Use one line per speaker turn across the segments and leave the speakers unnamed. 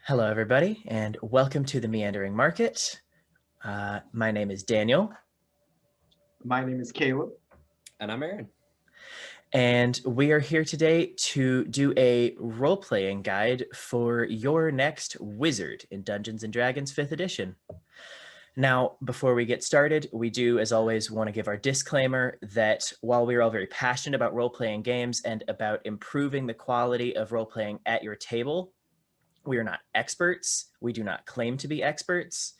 Hello, everybody, and welcome to the Meandering Market. My name is Daniel,
My name is Caleb.
And I'm Aaron.
and we are here today to do a role-playing guide for your next wizard in Dungeons & Dragons 5th edition. Now, before we get started, we do, as always, want to give our disclaimer that while we are all very passionate about role-playing games and about improving the quality of role-playing at your table, we are not experts. We do not claim to be experts.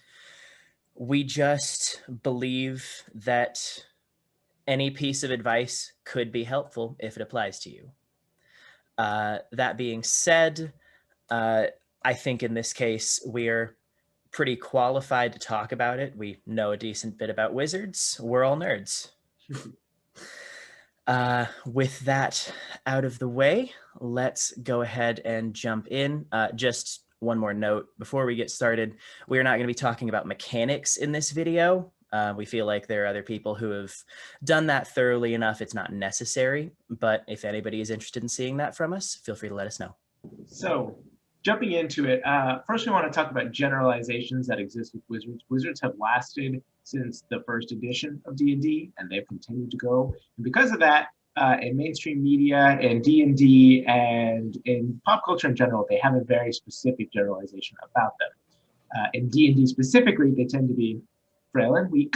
We just believe that any piece of advice could be helpful if it applies to you. That being said, I think in this case, we're pretty qualified to talk about it. We know a decent bit about wizards. We're all nerds. With that out of the way, let's go ahead and jump in. Just one more note before we get started. We're not going to be talking about mechanics in this video. We feel like there are other people who have done that thoroughly enough. It's not necessary, but if anybody is interested in seeing that from us, feel free to let us know.
So, jumping into it, first we want to talk about generalizations that exist with wizards. Wizards have lasted since the first edition of D&D, and they've continued to go. And because of that, in mainstream media, in D&D, and in pop culture in general, they have a very specific generalization about them. In D&D specifically, they tend to be frail and weak.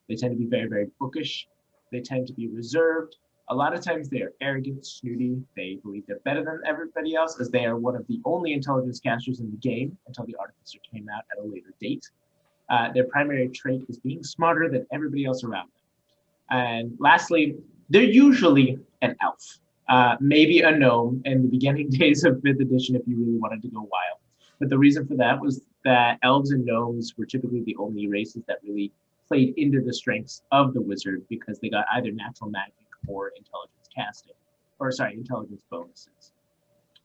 They tend to be very, very bookish. They tend to be reserved. A lot of times they are arrogant, snooty. They believe they're better than everybody else, as they are one of the only intelligence casters in the game until the Artificer came out at a later date. Their primary trait is being smarter than everybody else around them. And lastly, they're usually an elf, maybe a gnome in the beginning days of 5th edition if you really wanted to go wild. But the reason for that was that elves and gnomes were typically the only races that really played into the strengths of the wizard because they got either natural magic or intelligence bonuses.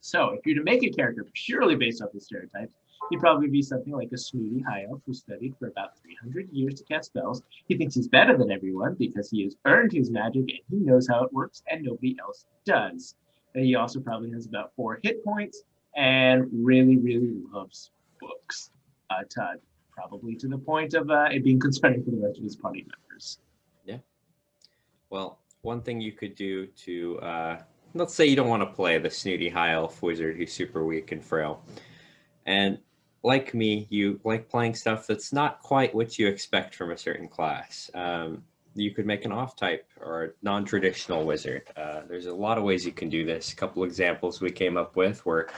So if you're to make a character purely based off the stereotypes, he'd probably be something like a snooty high elf who studied for about 300 years to cast spells. He thinks he's better than everyone because he has earned his magic and he knows how it works and nobody else does. And he also probably has about 4 hit points and really, really loves books a ton, probably to the point of it being concerning for the rest of his party members.
Yeah. Well, one thing you could do to, let's say you don't want to play the snooty high elf wizard who's super weak and frail. And like me, you like playing stuff that's not quite what you expect from a certain class. You could make an off-type or a non-traditional wizard. There's a lot of ways you can do this. A couple examples we came up with were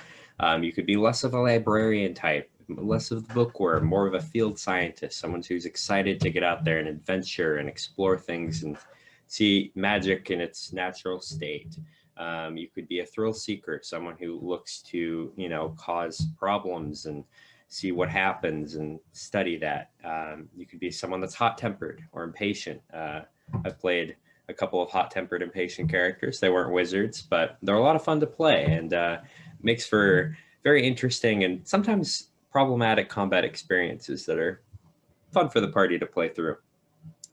you could be less of a librarian type, less of the bookworm, more of a field scientist, someone who's excited to get out there and adventure and explore things and see magic in its natural state. You could be a thrill seeker, someone who looks to, cause problems and see what happens and study that. You could be someone that's hot-tempered or impatient. I've played a couple of hot-tempered, impatient characters. They weren't wizards, but they're a lot of fun to play and makes for very interesting and sometimes problematic combat experiences that are fun for the party to play through.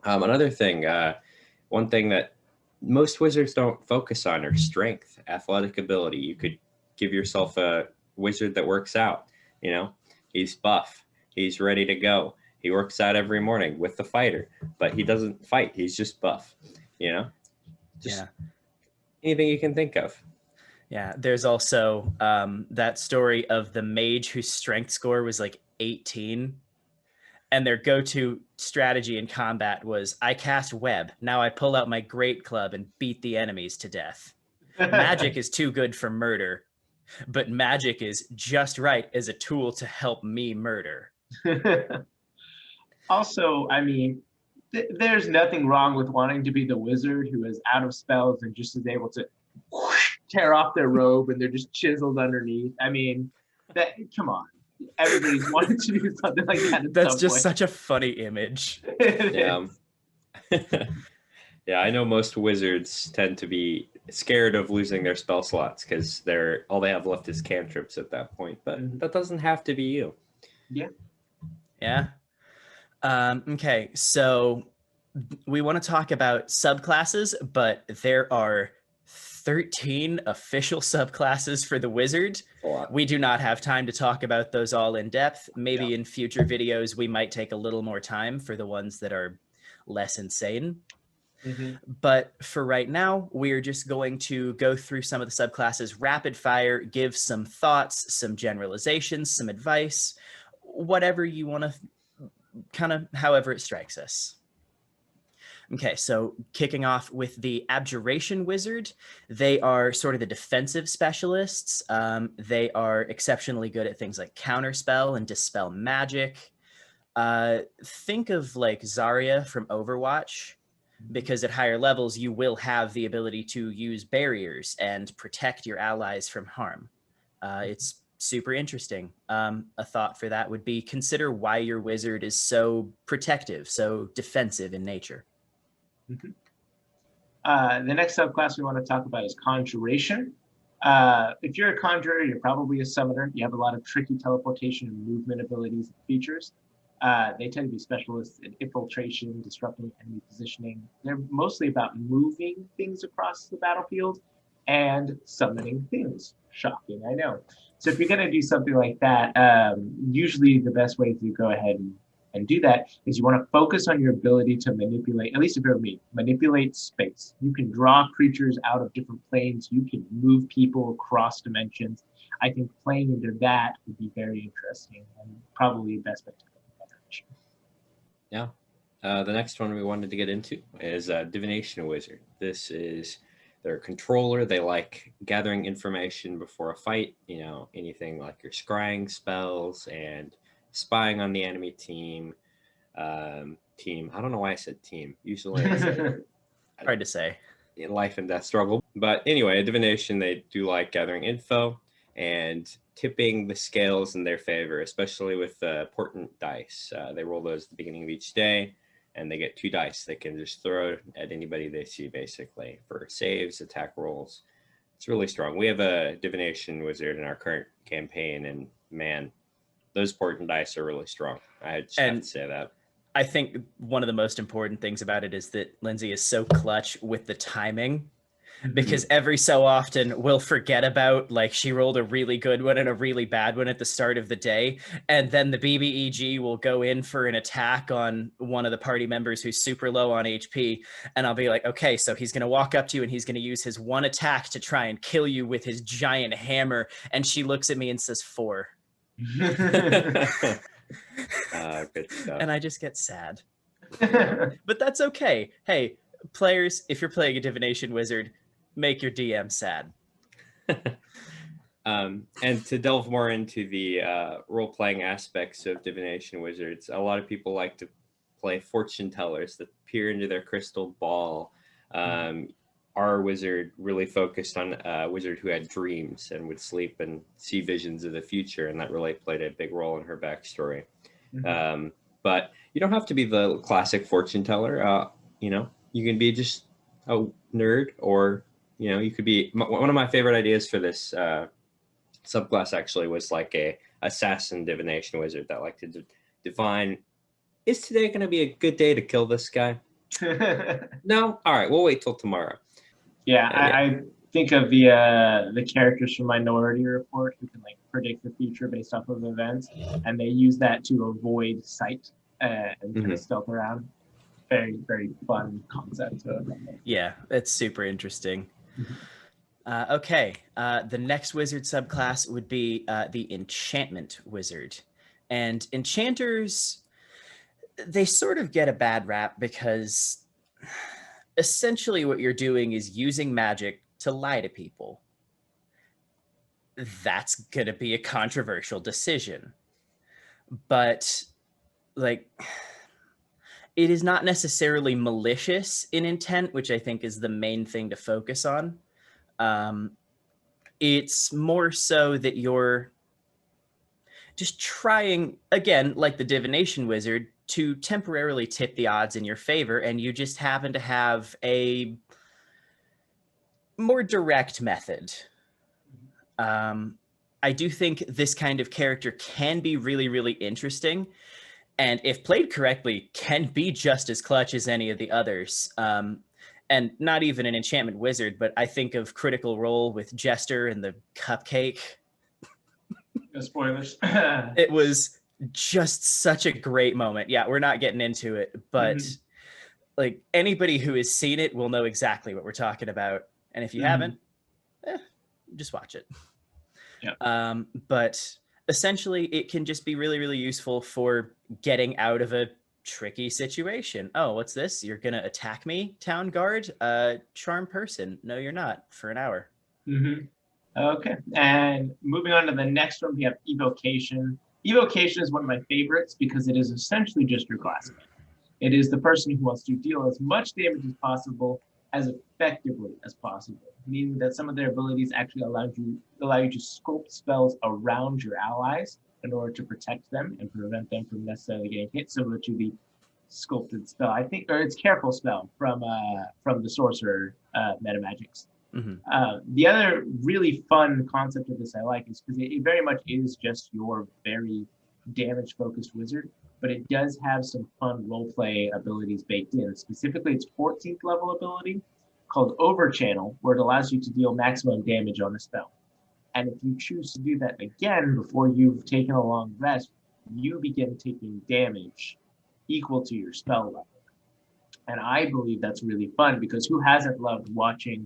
Another thing, one thing that most wizards don't focus on are strength, athletic ability. You could give yourself a wizard that works out. He's buff. He's ready to go. He works out every morning with the fighter, but he doesn't fight. He's just buff. Just anything you can think of.
Yeah, there's also that story of the mage whose strength score was like 18. And their go-to strategy in combat was, I cast web. Now I pull out my great club and beat the enemies to death. Magic is too good for murder, but magic is just right as a tool to help me murder.
Also, I mean, there's nothing wrong with wanting to be the wizard who is out of spells and just is able to tear off their robe and they're just chiseled underneath. I mean, come on. Everybody's wanted to do something like that.
That's just such a funny image.
Yeah. Yeah, I know most wizards tend to be scared of losing their spell slots because all they have left is cantrips at that point. But that doesn't have to be you.
Yeah.
Yeah. Okay, so we want to talk about subclasses, but there are 13 official subclasses for the wizard.
A lot.
We do not have time to talk about those all in depth. Maybe
Yeah.
in future videos, we might take a little more time for the ones that are less insane. But for right now, we're just going to go through some of the subclasses rapid fire, give some thoughts, some generalizations, some advice, whatever you want to, kind of however it strikes us. Okay, so kicking off with the Abjuration Wizard, they are sort of the defensive specialists. They are exceptionally good at things like counterspell and dispel magic. Think of like Zarya from Overwatch, because at higher levels, you will have the ability to use barriers and protect your allies from harm. It's super interesting. A thought for that would be consider why your wizard is so protective, so defensive in nature.
The next subclass we want to talk about is Conjuration. If you're a conjurer, you're probably a summoner. You have a lot of tricky teleportation and movement abilities and features. They tend to be specialists in infiltration, disrupting enemy positioning. They're mostly about moving things across the battlefield and summoning things. Shocking, I know. So if you're going to do something like that, usually the best way to go ahead and do that is you want to focus on your ability to manipulate, at least if you're me, manipulate space. You can draw creatures out of different planes. You can move people across dimensions. I think playing into that would be very interesting and probably the best bet to go.
Yeah. The next one we wanted to get into is Divination Wizard. This is their controller. They like gathering information before a fight, you know, anything like your scrying spells and spying on the enemy team. I don't know why I said team. Usually it's
hard to say.
In life and death struggle. But anyway, a divination, they do like gathering info and tipping the scales in their favor, especially with portent dice. They roll those at the beginning of each day, and they get 2 dice they can just throw at anybody they see, basically, for saves, attack rolls. It's really strong. We have a divination wizard in our current campaign, and man, those portent dice are really strong. I just have to say that.
I think one of the most important things about it is that Lindsay is so clutch with the timing, because every so often we'll forget about, like, she rolled a really good one and a really bad one at the start of the day, and then the BBEG will go in for an attack on one of the party members who's super low on HP, and I'll be like, okay, so he's going to walk up to you and he's going to use his one attack to try and kill you with his giant hammer, and she looks at me and says 4.
Good stuff.
And I just get sad. But that's okay. Hey, players, if you're playing a divination wizard, make your DM sad.
And to delve more into the role-playing aspects of divination wizards, a lot of people like to play fortune tellers that peer into their crystal ball. Our wizard really focused on a wizard who had dreams and would sleep and see visions of the future, and that really played a big role in her backstory. But you don't have to be the classic fortune teller. You know, you can be just a nerd, or, you know, you could be, one of my favorite ideas for this subclass actually was like a assassin divination wizard that liked to divine, is today going to be a good day to kill this guy? No? All right, we'll wait till tomorrow.
Yeah, I think of the characters from Minority Report who can like predict the future based off of events, and they use that to avoid sight and kind of stealth around. Very, very fun concept.
Yeah, it's super interesting. Okay, the next wizard subclass would be the Enchantment Wizard. And enchanters, they sort of get a bad rap because essentially what you're doing is using magic to lie to people. That's going to be a controversial decision. But, like, it is not necessarily malicious in intent, which I think is the main thing to focus on. It's more so that you're just trying, again, like the divination wizard, to temporarily tip the odds in your favor, and you just happen to have a more direct method. I do think this kind of character can be really, really interesting, and if played correctly, can be just as clutch as any of the others. and not even an enchantment wizard, but I think of Critical Role with Jester and the cupcake.
No spoilers.
It was just such a great moment. Yeah, we're not getting into it, but like anybody who has seen it will know exactly what we're talking about. And if you haven't, just watch it.
Yeah.
But essentially, it can just be really, really useful for getting out of a tricky situation. Oh, what's this? You're gonna attack me, town guard? Charm person. No, you're not, for an hour.
Okay, and moving on to the next one, we have Evocation. Evocation is one of my favorites because it is essentially just your classmate. It is the person who wants to deal as much damage as possible, as effectively as possible, meaning that some of their abilities actually allow you to sculpt spells around your allies in order to protect them and prevent them from necessarily getting hit, similar to the sculpted spell, I think, or it's careful spell from the sorcerer meta magics. The other really fun concept of this I like is because it very much is just your very damage focused wizard, but it does have some fun role play abilities baked in. Specifically, its 14th level ability called Overchannel, where it allows you to deal maximum damage on a spell. And if you choose to do that again before you've taken a long rest, you begin taking damage equal to your spell level. And I believe that's really fun because who hasn't loved watching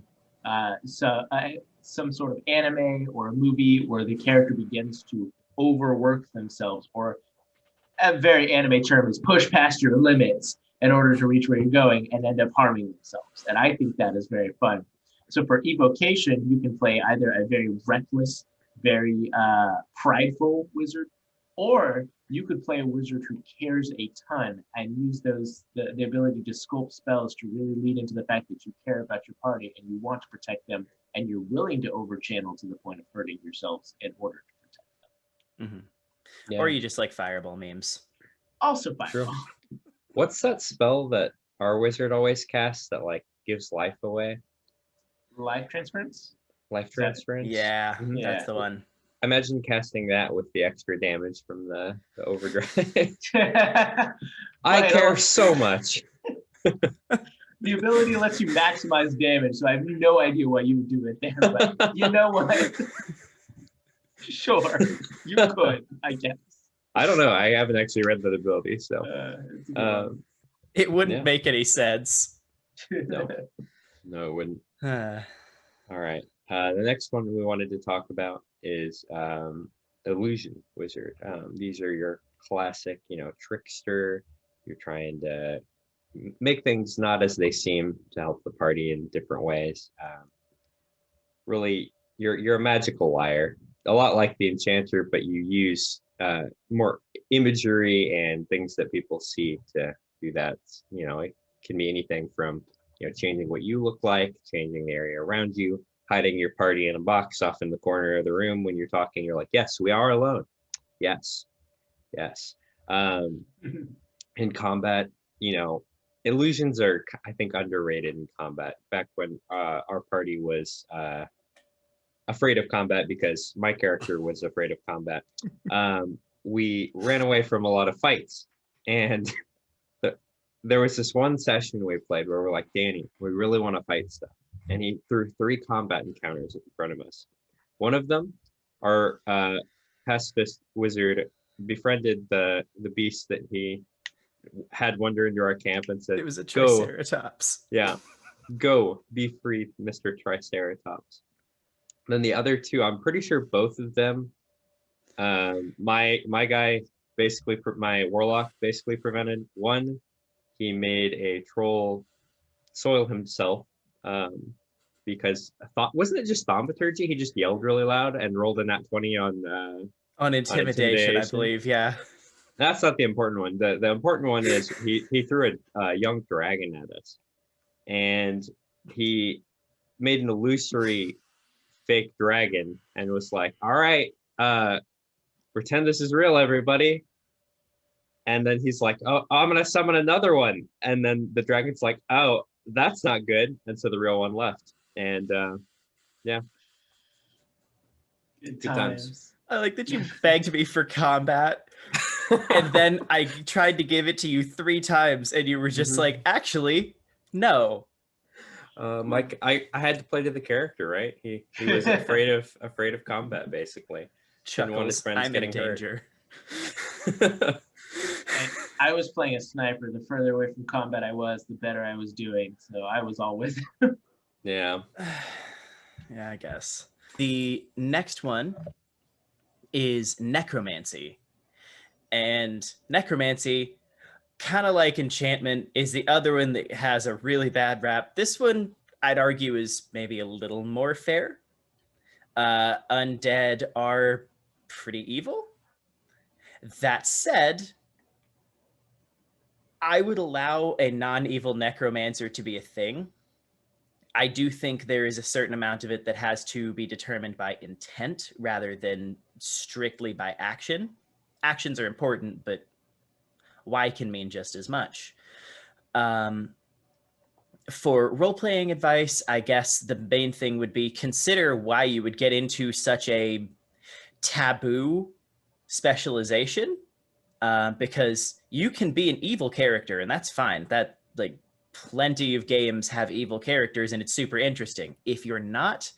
some sort of anime or a movie where the character begins to overwork themselves, or a very anime term is push past your limits in order to reach where you're going and end up harming themselves. And I think that is very fun. So for Evocation, you can play either a very reckless, very prideful wizard, or you could play a wizard who cares a ton and use the ability to sculpt spells to really lead into the fact that you care about your party and you want to protect them, and you're willing to overchannel to the point of hurting yourselves in order to protect them.
Yeah. Or you just like fireball memes.
Also fireball.
True. What's that spell that our wizard always casts that like gives life away?
Life transference?
Life transference?
Yeah, that's the one.
Imagine casting that with the extra damage from the overdrive. I care so much.
The ability lets you maximize damage, so I have no idea why you would do it there, but you know what? Sure, you could, I guess.
I don't know. I haven't actually read that ability, so
it wouldn't make any sense.
No, it wouldn't. All right. The next one we wanted to talk about is Illusion Wizard. These are your classic, trickster. You're trying to make things not as they seem to help the party in different ways. Really, you're a magical liar, a lot like the enchanter, but you use more imagery and things that people see to do that. It can be anything from changing what you look like, changing the area around you, hiding your party in a box off in the corner of the room when you're talking. You're like, yes, we are alone. Yes. In combat, illusions are, I think, underrated in combat. Back when our party was afraid of combat, because my character was afraid of combat, we ran away from a lot of fights. And there was this one session we played where we're like, Danny, we really want to fight stuff. And he threw 3 combat encounters in front of us. One of them, our pacifist wizard befriended the beast that he had wander into our camp and said,
it was a Triceratops.
Yeah, go, be free, Mr. Triceratops. Then the other 2, I'm pretty sure both of them, my guy basically, my warlock basically prevented. One, he made a troll soil himself, because wasn't it just thaumaturgy? He just yelled really loud and rolled a nat 20 on
intimidation, I believe. Yeah,
that's not the important one. The important one is he threw a young dragon at us, and he made an illusory fake dragon and was like, all right, pretend this is real, everybody. And then he's like, oh, I'm gonna summon another one, and then the dragon's like, oh, that's not good. And so the real one left. And yeah,
good times.
I like that you begged me for combat, and then I tried to give it to you 3 times, and you were just like, actually, no.
Mike, I had to play to the character, right? He was afraid of combat, basically. Didn't want his
Chuckles,
friends
I'm in
getting hurt.
danger.
And I was playing a sniper. The further away from combat I was, the better I was doing. So I was all with it.
Yeah.
Yeah, I guess. The next one is necromancy. And necromancy, kind of like enchantment, is the other one that has a really bad rap. This one, I'd argue, is maybe a little more fair. Undead are pretty evil. That said, I would allow a non-evil necromancer to be a thing. I do think there is a certain amount of it that has to be determined by intent rather than strictly by action. Actions are important, but why can mean just as much. For role-playing advice, I guess the main thing would be consider why you would get into such a taboo specialization, because you can be an evil character and that's fine. That, like, plenty of games have evil characters and it's super interesting. If you're not,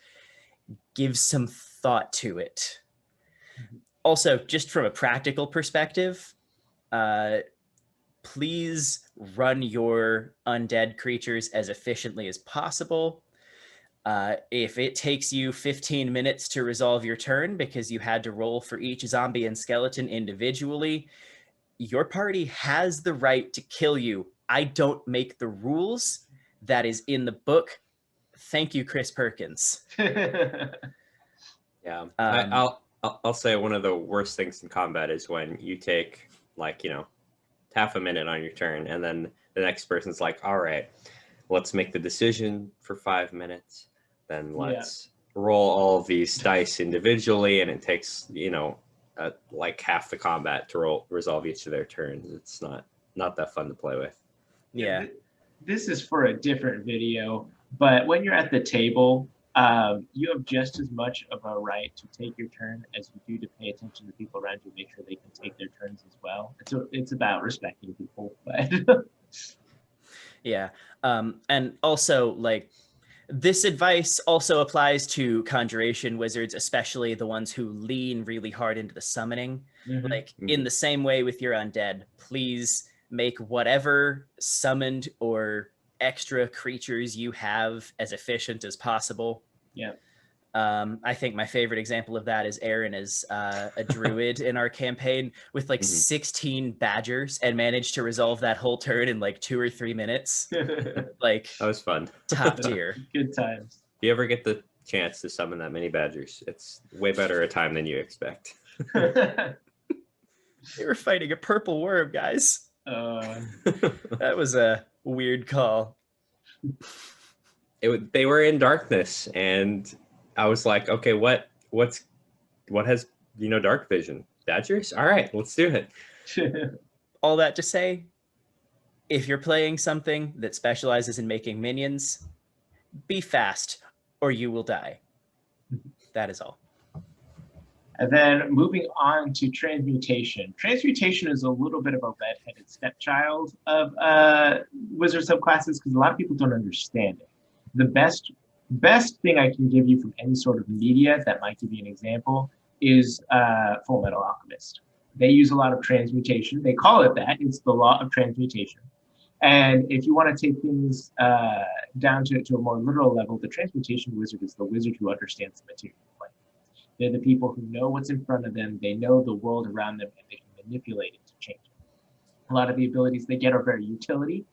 give some thought to it. Also, just from a practical perspective, please run your undead creatures as efficiently as possible. If it takes you 15 minutes to resolve your turn because you had to roll for each zombie and skeleton individually, your party has the right to kill you. I don't make the rules. That is in the book. Thank you, Chris Perkins.
Yeah. I'll say one of the worst things in combat is when you take, like, half a minute on your turn, and then the next person's like, all right, let's make the decision for 5 minutes. Then let's roll all of these dice individually, and it takes, like half the combat to resolve each of their turns. It's not that fun to play with.
Yeah.
This is for a different video, but when you're at the table, you have just as much of a right to take your turn as you do to pay attention to people around you, make sure they can take their turns as well. It's about respecting people, but
Yeah. And also, like, this advice also applies to conjuration wizards, especially the ones who lean really hard into the summoning. Like, in the same way with your undead, please make whatever summoned or extra creatures you have as efficient as possible.
Yeah.
I think my favorite example of that is Aaron as a druid in our campaign with like 16 badgers and managed to resolve that whole turn in like 2 or 3 minutes. Like,
that was fun.
Top tier.
Good times.
If you ever get the chance to summon that many badgers, it's way better a time than you expect.
They were fighting a purple worm, guys. That was a weird call.
They were in darkness, and I was like, okay, what has dark vision? Badgers? All right, let's do it.
All that to say, if you're playing something that specializes in making minions, be fast or you will die. That is all.
And then moving on to transmutation. Transmutation is a little bit of a red-headed stepchild of wizard subclasses because a lot of people don't understand it. The best thing I can give you from any sort of media that might give you an example is Full Metal Alchemist. They use a lot of transmutation. They call it that. It's the law of transmutation. And if you want to take things down to a more literal level, the transmutation wizard is the wizard who understands the material plane. They're the people who know what's in front of them. They know the world around them, and they can manipulate it to change it. A lot of the abilities they get are very utility.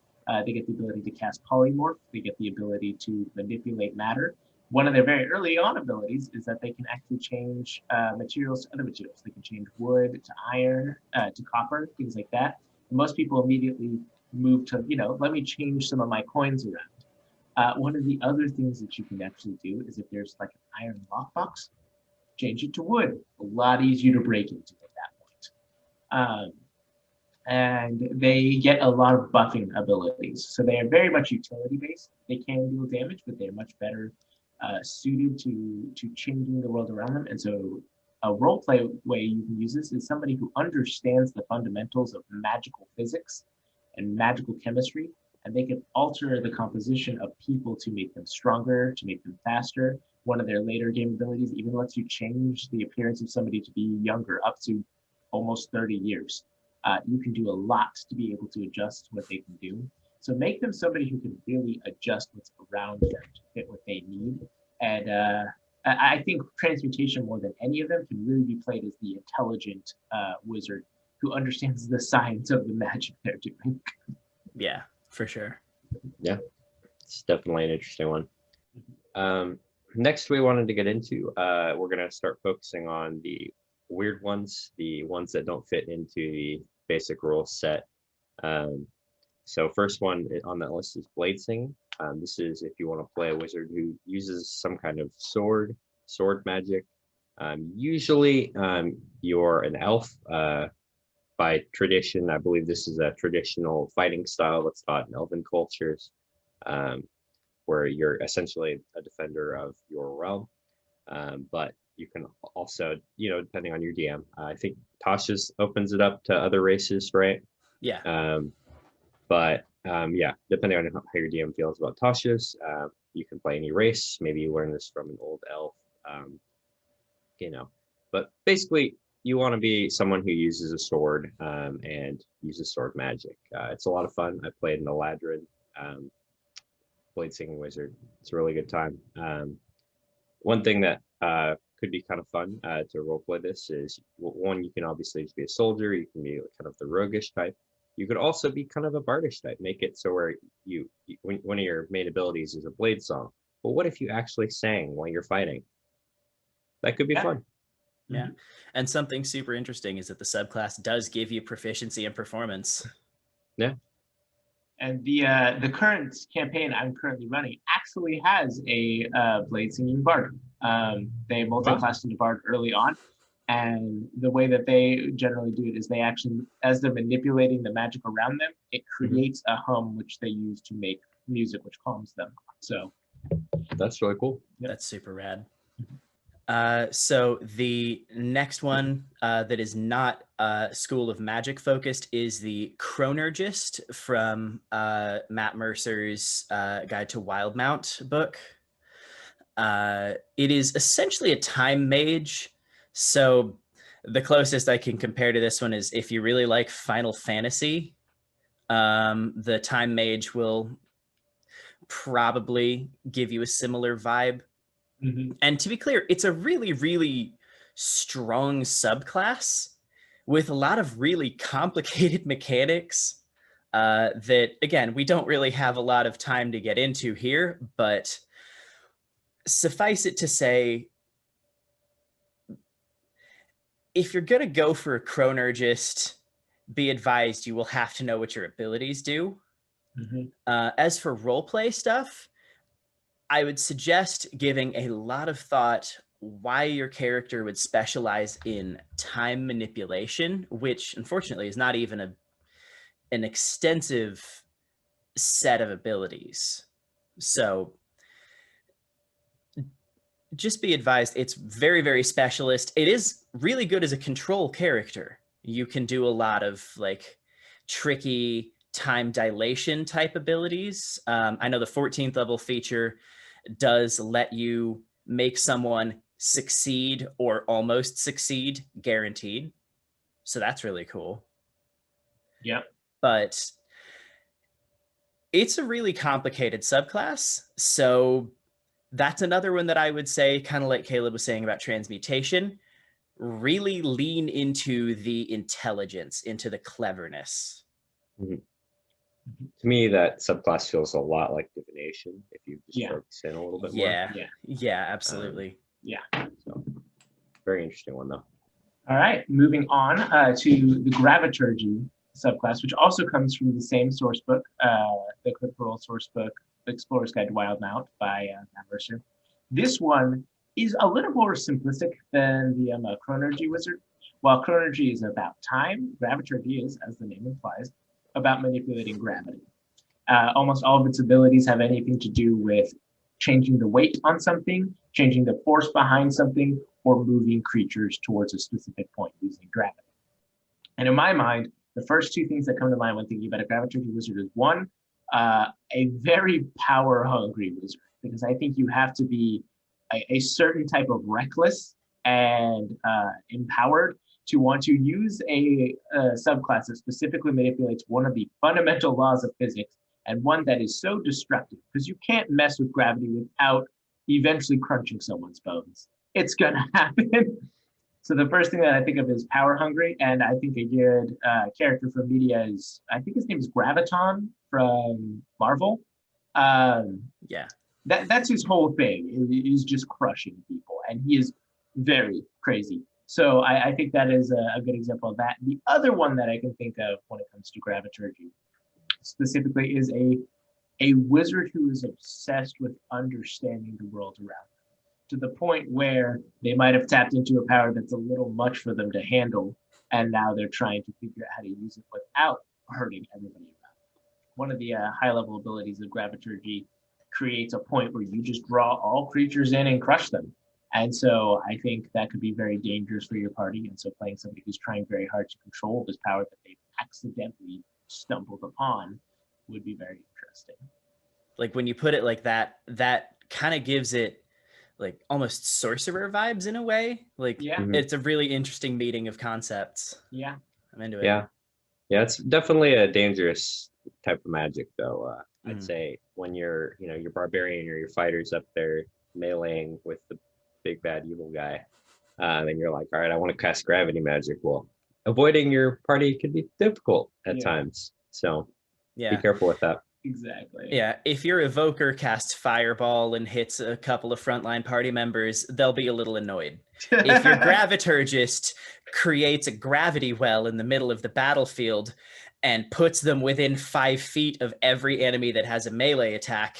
They get the ability to cast polymorph. They get the ability to manipulate matter. One of their very early on abilities is that they can actually change materials to other materials. They can change wood to iron, to copper, things like that. And most people immediately move to, let me change some of my coins around. One of the other things that you can actually do is if there's like an iron lockbox, change it to wood. A lot easier to break into at that point. And they get a lot of buffing abilities. So they are very much utility based. They can deal damage, but they're much better suited to changing the world around them. And so a role play way you can use this is somebody who understands the fundamentals of magical physics and magical chemistry and they can alter the composition of people to make them stronger, to make them faster. One of their later game abilities even lets you change the appearance of somebody to be younger, up to almost 30 years. You can do a lot to be able to adjust what they can do. So make them somebody who can really adjust what's around them to fit what they need. And I think transmutation, more than any of them, can really be played as the intelligent wizard who understands the science of the magic they're doing.
Yeah, for sure.
Yeah, it's definitely an interesting one. Next, we wanted to get into, we're going to start focusing on the weird ones, the ones that don't fit into the basic rule set. So first one on that list is blade singing. This is if you want to play a wizard who uses some kind of sword magic. Usually you're an elf. By tradition, I believe this is a traditional fighting style that's taught in elven cultures, where you're essentially a defender of your realm. But you can also, depending on your DM, I think Tasha's opens it up to other races, right?
Yeah.
But yeah, depending on how your DM feels about Tasha's, you can play any race. Maybe you learn this from an old elf, But basically, you want to be someone who uses a sword and uses sword magic. It's a lot of fun. I played an Eladrin blade singing wizard. It's a really good time. One thing that could be kind of fun to roleplay this is, one, you can obviously just be a soldier. You can be kind of the roguish type. You could also be kind of a bardish type. Make it so where one of your main abilities is a blade song. But what if you actually sang while you're fighting? That could be fun.
Yeah. And something super interesting is that the subclass does give you proficiency and performance.
Yeah.
And the current campaign I'm currently running actually has a blade singing bard. They multi-classed into bard early on. And the way that they generally do it is they actually, as they're manipulating the magic around them, it creates a hum which they use to make music, which calms them. So
that's really cool.
Yep. That's super rad. So the next one that is not School of Magic focused is the Chronergist from Matt Mercer's Guide to Wildmount book. It is essentially a time mage. So the closest I can compare to this one is if you really like Final Fantasy, the time mage will probably give you a similar vibe. And to be clear, it's a really, really strong subclass with a lot of really complicated mechanics that, again, we don't really have a lot of time to get into here, but suffice it to say, if you're going to go for a Chronergist, be advised you will have to know what your abilities do. As for roleplay stuff, I would suggest giving a lot of thought why your character would specialize in time manipulation, which unfortunately is not even an extensive set of abilities. So just be advised, it's very, very specialist. It is really good as a control character. You can do a lot of like tricky time dilation type abilities. I know the 14th level feature does let you make someone succeed or almost succeed guaranteed. So that's really cool.
Yep.
But it's a really complicated subclass. So that's another one that I would say, kind of like Caleb was saying about transmutation, really lean into the intelligence, into the cleverness.
To me, that subclass feels a lot like divination if you just focus in a little bit more.
Yeah, absolutely.
So, very interesting one, though.
All right, moving on to the Graviturgy subclass, which also comes from the same source book, the Critical Role source book, The Explorer's Guide to Wildmount by Matt Mercer. This one is a little more simplistic than the Chronergy Wizard. While Chronergy is about time, Graviturgy is, as the name implies, about manipulating gravity. Almost all of its abilities have anything to do with changing the weight on something, changing the force behind something, or moving creatures towards a specific point using gravity. And in my mind, the first two things that come to mind when thinking about a Graviturgy Wizard is one, a very power hungry wizard, because I think you have to be a certain type of reckless and empowered to want to use a subclass that specifically manipulates one of the fundamental laws of physics, and one that is so destructive, because you can't mess with gravity without eventually crunching someone's bones. It's gonna happen. So the first thing that I think of is power hungry, and I think a good character from media is, I think his name is Graviton from Marvel.
Yeah.
That's his whole thing. Is just crushing people, and he is very crazy. So I think that is a good example of that. The other one that I can think of when it comes to graviturgy specifically is a wizard who is obsessed with understanding the world around them, to the point where they might have tapped into a power that's a little much for them to handle, and now they're trying to figure out how to use it without hurting everybody around them. One of the high-level abilities of graviturgy creates a point where you just draw all creatures in and crush them. And so I think that could be very dangerous for your party. And so playing somebody who's trying very hard to control this power that they've accidentally stumbled upon would be very interesting.
Like when you put it like that, that kind of gives it like almost sorcerer vibes in a way. Like
Yeah.
it's a really interesting meeting of concepts.
Yeah.
I'm into it.
Yeah, it's definitely a dangerous type of magic, though. I'd say when you're, your barbarian or your fighters up there meleeing with the big bad evil guy, and you're like, all right, I want to cast gravity magic. Well, avoiding your party could be difficult at times, so be careful with that.
Exactly.
Yeah, if your evoker casts fireball and hits a couple of frontline party members, they'll be a little annoyed. If your graviturgist creates a gravity well in the middle of the battlefield and puts them within 5 feet of every enemy that has a melee attack,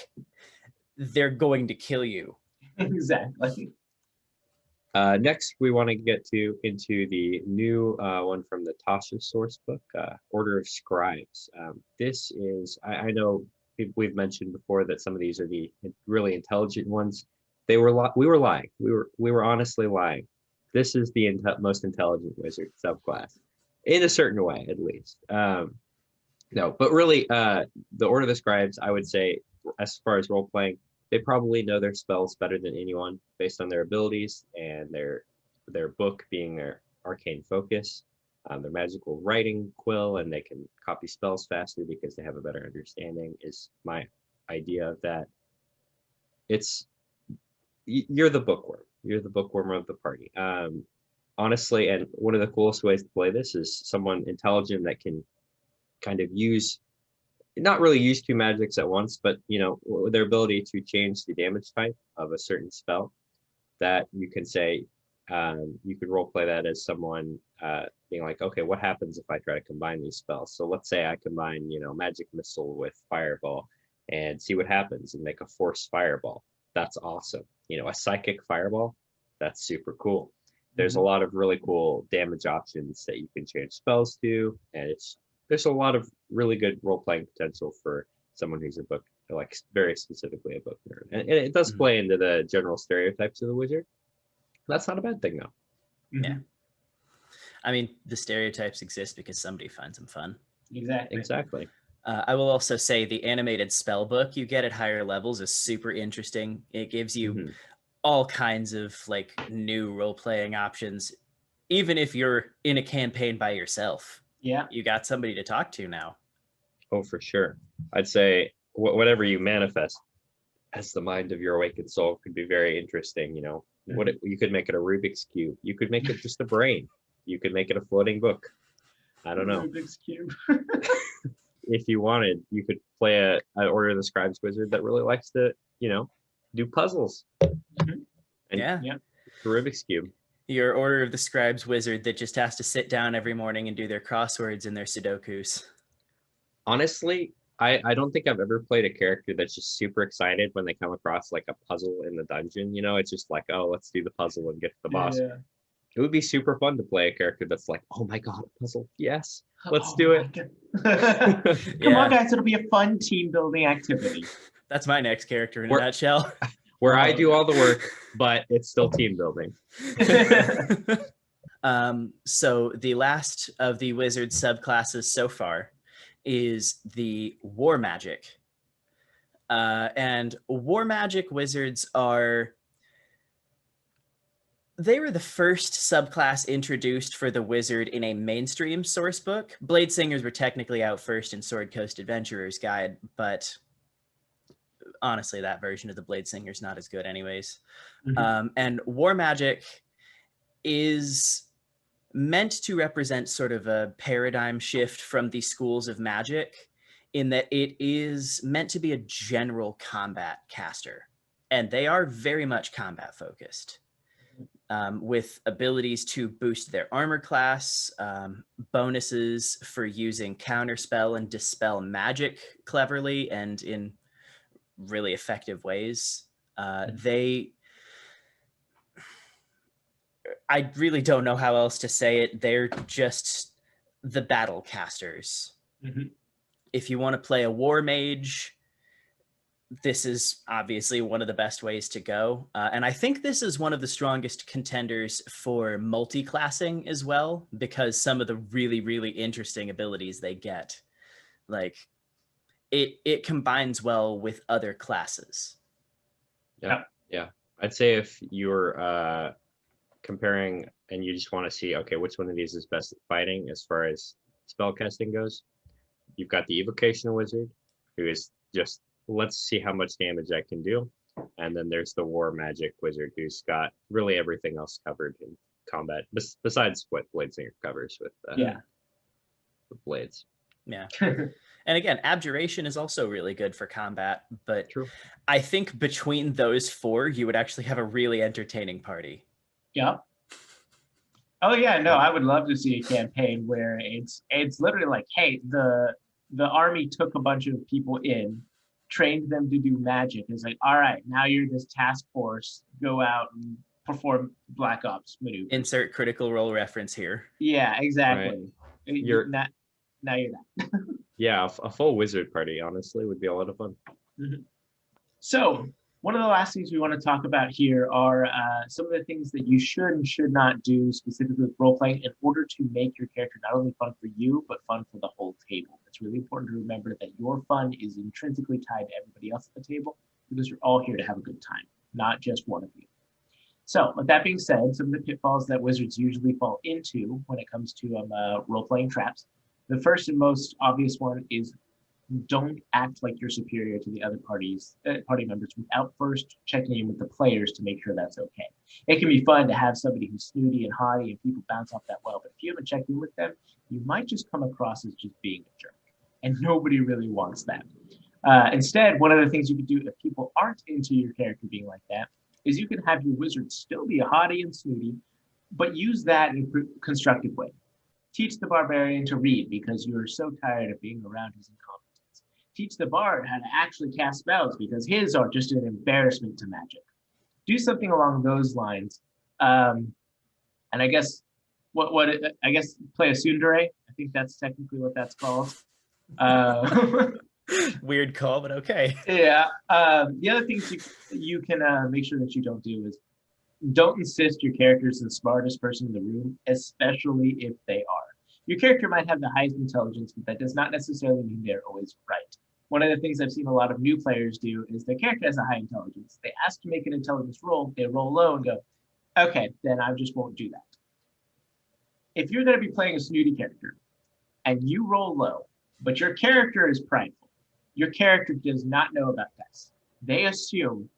they're going to kill you.
Exactly.
Next, we want to get into the new one from the Tasha source book, Order of Scribes. This is, I know we've mentioned before that some of these are the really intelligent ones. We were lying. We were honestly lying. This is the most intelligent wizard subclass, in a certain way, at least. No, but really, the Order of the Scribes, I would say, as far as role playing, they probably know their spells better than anyone based on their abilities and their book being their arcane focus, their magical writing quill, and they can copy spells faster because they have a better understanding, is my idea of that. You're the bookworm. You're the bookworm of the party. Honestly, and one of the coolest ways to play this is someone intelligent that can kind of not really use two magics at once, but their ability to change the damage type of a certain spell, that you can say, you could role play that as someone being like, okay, what happens if I try to combine these spells? So let's say I combine, magic missile with fireball and see what happens and make a force fireball. That's awesome. A psychic fireball, that's super cool. There's a lot of really cool damage options that you can change spells to, and there's a lot of really good role-playing potential for someone who's like very specifically a book nerd. And it does play into the general stereotypes of the wizard. That's not a bad thing, though.
Yeah. I mean, the stereotypes exist because somebody finds them fun.
Exactly.
I will also say the animated spell book you get at higher levels is super interesting. It gives you all kinds of like new role-playing options, even if you're in a campaign by yourself.
Yeah.
You got somebody to talk to now.
Oh, for sure. I'd say whatever you manifest as the mind of your awakened soul could be very interesting. You could make it a Rubik's Cube. You could make it just a brain. You could make it a floating book. I don't know.
Rubik's Cube.
If you wanted, you could play an Order of the Scribes wizard that really likes to, do puzzles. And the Rubik's Cube.
Your Order of the Scribes wizard that just has to sit down every morning and do their crosswords and their Sudokus.
Honestly, I don't think I've ever played a character that's just super excited when they come across like a puzzle in the dungeon. It's just like, oh, let's do the puzzle and get to the boss.
Yeah.
It would be super fun to play a character that's like, oh my god, a puzzle. Yes, let's do it.
Come on, guys. It'll be a fun team building activity.
That's my next character in a nutshell.
Where I do all the work, but it's still team building.
So the last of the wizard subclasses so far is the war magic And war magic wizards they were the first subclass introduced for the wizard in a mainstream source book. Blade Singers were technically out first in Sword Coast Adventurer's Guide, but honestly, that version of the Blade Singer's not as good anyways. And war magic is meant to represent sort of a paradigm shift from the schools of magic in that it is meant to be a general combat caster. And they are very much combat focused. With abilities to boost their armor class, bonuses for using counterspell and dispel magic cleverly and in really effective ways. I really don't know how else to say it. They're just the battle casters. If you want to play a war mage, this is obviously one of the best ways to go. And I think this is one of the strongest contenders for multi-classing as well, because some of the really, really interesting abilities they get, like it combines well with other classes.
Yeah. I'd say if you're comparing and you just want to see, okay, which one of these is best at fighting as far as spell casting goes, you've got the Evocation Wizard, who is just, let's see how much damage I can do. And then there's the War Magic Wizard, who's got really everything else covered in combat, besides what Blade Singer covers with blades.
Yeah. And again, Abjuration is also really good for combat, but
True.
I think between those four, you would actually have a really entertaining party.
Yeah. Oh yeah, no, I would love to see a campaign where it's literally like, hey, the army took a bunch of people in, trained them to do magic. It's like, all right, now you're this task force, go out and perform Black Ops maneuvers.
Insert Critical Role reference here.
Yeah, exactly.
Right.
Now you're that.
Yeah, a full wizard party, honestly, would be a lot of fun.
So one of the last things we want to talk about here are some of the things that you should and should not do specifically with role-playing in order to make your character not only fun for you, but fun for the whole table. It's really important to remember that your fun is intrinsically tied to everybody else at the table, because you're all here to have a good time, not just one of you. So with that being said, some of the pitfalls that wizards usually fall into when it comes to role-playing traps. The first and most obvious one is don't act like you're superior to the other party members without first checking in with the players to make sure that's okay. It can be fun to have somebody who's snooty and haughty and people bounce off that well, but if you haven't checked in with them, you might just come across as just being a jerk, and nobody really wants that. Instead, one of the things you could do if people aren't into your character being like that is you can have your wizard still be haughty and snooty, but use that in a constructive way. Teach the barbarian to read because you're so tired of being around his incompetence. Teach the bard how to actually cast spells because his are just an embarrassment to magic. Do something along those lines. And I guess I guess play a tsundere. I think that's technically what that's called.
Weird call, but okay.
Yeah. The other things you can make sure that you don't do is don't insist your character is the smartest person in the room, especially if they are. Your character might have the highest intelligence, but that does not necessarily mean they're always right. One of the things I've seen a lot of new players do is their character has a high intelligence. They ask to make an intelligence roll, they roll low and go, okay, then I just won't do that. If you're going to be playing a snooty character and you roll low, but your character is prideful, your character does not know about this. They assume,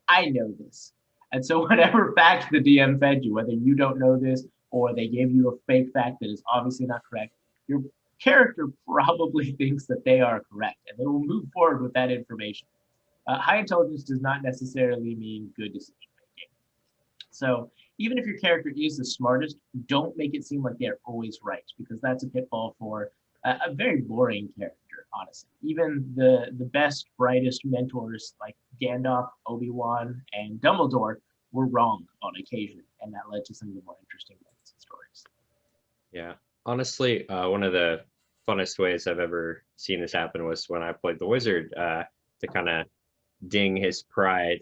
I know this. And so whatever fact the DM fed you, whether you don't know this or they gave you a fake fact that is obviously not correct, your character probably thinks that they are correct, and they will move forward with that information. High intelligence does not necessarily mean good decision making. So even if your character is the smartest, don't make it seem like they're always right, because that's a pitfall for a very boring character, honestly. Even the best, brightest mentors like Gandalf, Obi-Wan, and Dumbledore were wrong on occasion, and that led to some of the more interesting moments and stories.
Yeah, honestly, one of the funnest ways I've ever seen this happen was when I played the wizard to kind of ding his pride.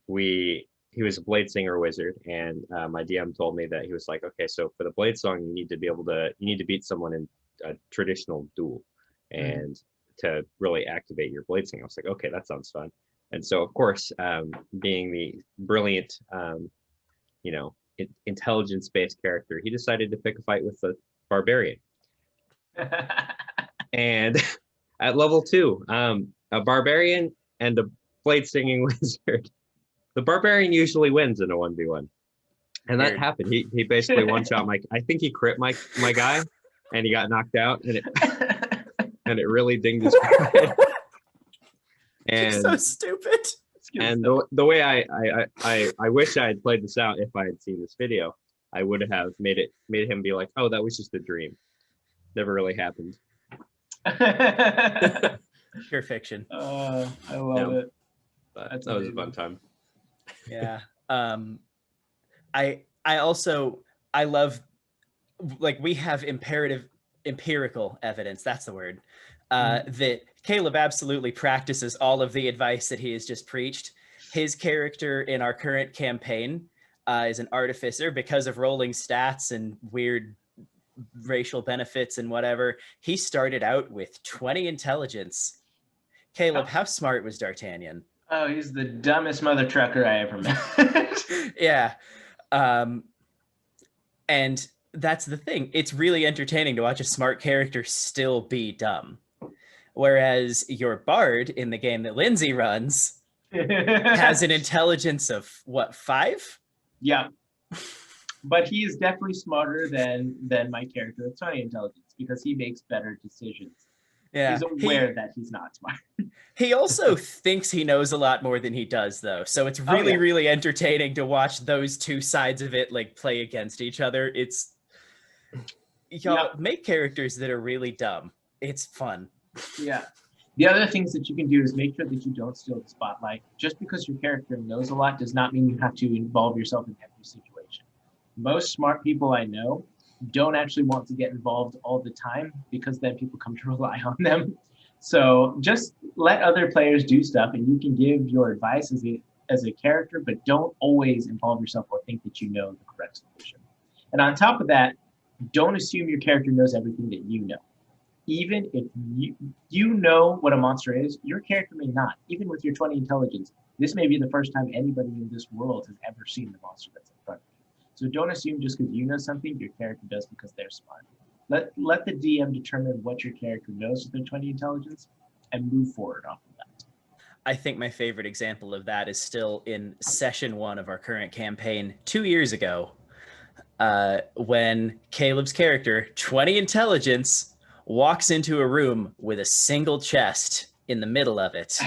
He was a blade singer wizard, and my DM told me that he was like, okay, so for the blade song, you need to beat someone in a traditional duel. And to really activate your blade singing. I was like, okay, that sounds fun. And so, of course, being the brilliant, you know, intelligence-based character, he decided to pick a fight with the barbarian. And at level 2, a barbarian and a blade singing wizard. The barbarian usually wins in a 1v1. And that happened. He basically one-shot I think he crit my guy, and he got knocked out, and it really dinged his pride. And
you're so stupid.
And the way I wish I had played this out if I had seen this video, I would have made him be like, oh, that was just a dream. Never really happened.
Pure fiction.
I love it.
But that was a fun time.
Yeah. I love, like, we have empirical evidence, that's the word, that Caleb absolutely practices all of the advice that he has just preached. His character in our current campaign is an artificer. Because of rolling stats and weird racial benefits and whatever, he started out with 20 intelligence. Caleb, how smart was D'Artagnan?
Oh, he's the dumbest mother trucker I ever met.
Yeah. And that's the thing. It's really entertaining to watch a smart character still be dumb. Whereas your bard in the game that Lindsay runs has an intelligence of, what, 5?
Yeah. But he is definitely smarter than my character with 20 intelligence, because he makes better decisions.
Yeah.
He's aware that he's not smart.
He also thinks he knows a lot more than he does, though. So it's really, really entertaining to watch those two sides of it, like, play against each other. It's, make characters that are really dumb. It's fun.
Yeah. The other things that you can do is make sure that you don't steal the spotlight. Just because your character knows a lot does not mean you have to involve yourself in every situation. Most smart people I know don't actually want to get involved all the time, because then people come to rely on them. So just let other players do stuff, and you can give your advice as a character, but don't always involve yourself or think that you know the correct solution. And on top of that, don't assume your character knows everything that you know. Even if you know what a monster is, your character may not. Even with your 20 intelligence, this may be the first time anybody in this world has ever seen the monster that's in front of you. So don't assume just because you know something, your character does because they're smart. Let the DM determine what your character knows with their 20 intelligence and move forward off of that.
I think my favorite example of that is still in session 1 of our current campaign 2 years ago, when Caleb's character, 20 intelligence, walks into a room with a single chest in the middle of it.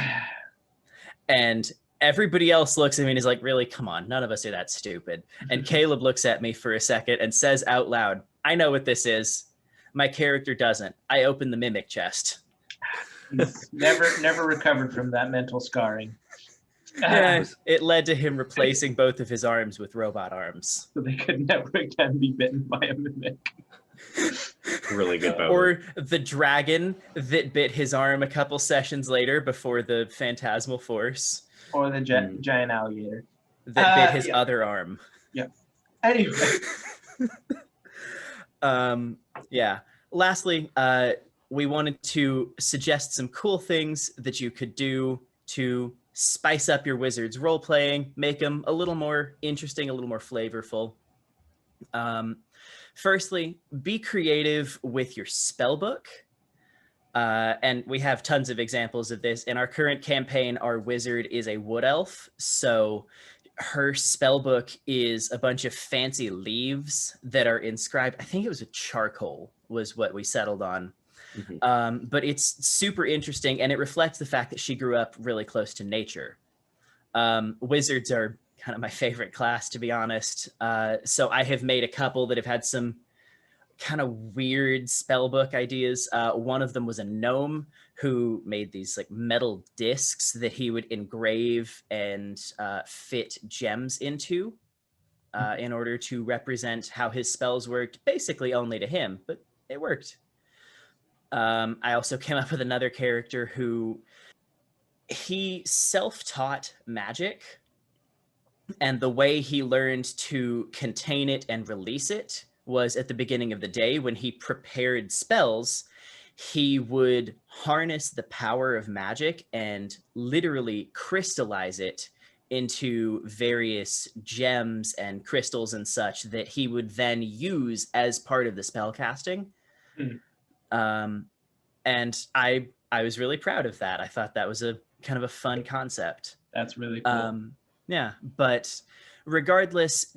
And everybody else looks at me and is like, really, come on, none of us are that stupid. And Caleb looks at me for a second and says out loud, I know what this is. My character doesn't. I opened the mimic chest.
He's never recovered from that mental scarring.
Yeah, it led to him replacing both of his arms with robot arms.
So they could never again be bitten by a mimic.
Really good moment.
Or the dragon that bit his arm a couple sessions later before the phantasmal force.
Or the giant alligator.
That bit his other arm.
Yeah. Anyway.
Yeah. Lastly, we wanted to suggest some cool things that you could do to spice up your wizard's role-playing, make them a little more interesting, a little more flavorful. Firstly, be creative with your spellbook. And we have tons of examples of this. In our current campaign, our wizard is a wood elf, so her spellbook is a bunch of fancy leaves that are inscribed. I think it was a charcoal was what we settled on. Mm-hmm. But it's super interesting, and it reflects the fact that she grew up really close to nature. Wizards are kind of my favorite class, to be honest. So I have made a couple that have had some kind of weird spellbook ideas. One of them was a gnome who made these like metal discs that he would engrave and fit gems into in order to represent how his spells worked, basically only to him, but it worked. I also came up with another character who he self-taught magic, and the way he learned to contain it and release it was at the beginning of the day when he prepared spells. he would harness the power of magic and literally crystallize it into various gems and crystals and such that he would then use as part of the spell casting. And I was really proud of that. I thought that was a kind of a fun concept.
That's really cool.
Yeah, but regardless,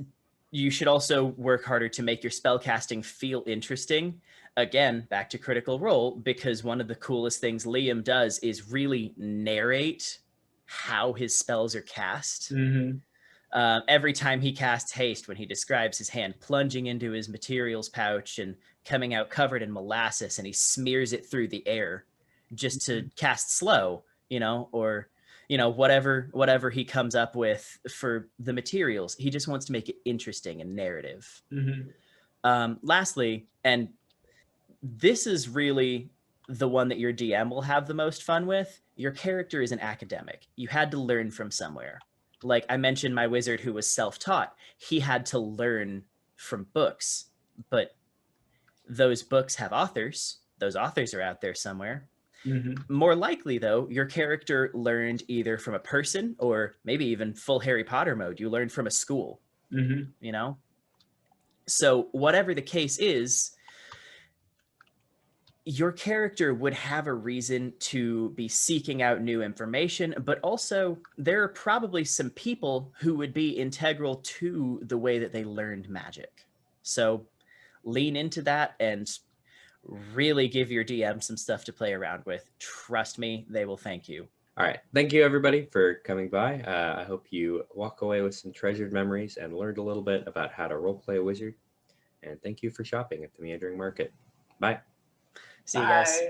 you should also work harder to make your spell casting feel interesting. Again, back to Critical Role, because one of the coolest things Liam does is really narrate how his spells are cast. Every time he casts haste, when he describes his hand plunging into his materials pouch and coming out covered in molasses, and he smears it through the air just to cast slow, or whatever he comes up with for the materials. He just wants to make it interesting and narrative. Lastly, and this is really the one that your DM will have the most fun with, your character is an academic. You had to learn from somewhere. Like I mentioned, my wizard who was self-taught, he had to learn from books, but those books have authors. Those authors are out there somewhere. More likely, though, your character learned either from a person or maybe even full Harry Potter mode. You learned from a school, So whatever the case is, your character would have a reason to be seeking out new information, but also there are probably some people who would be integral to the way that they learned magic. So lean into that and really give your DM some stuff to play around with. Trust me, they will thank you.
All right. Thank you, everybody, for coming by. I hope you walk away with some treasured memories and learned a little bit about how to roleplay a wizard. And thank you for shopping at the Meandering Market. Bye.
See you guys.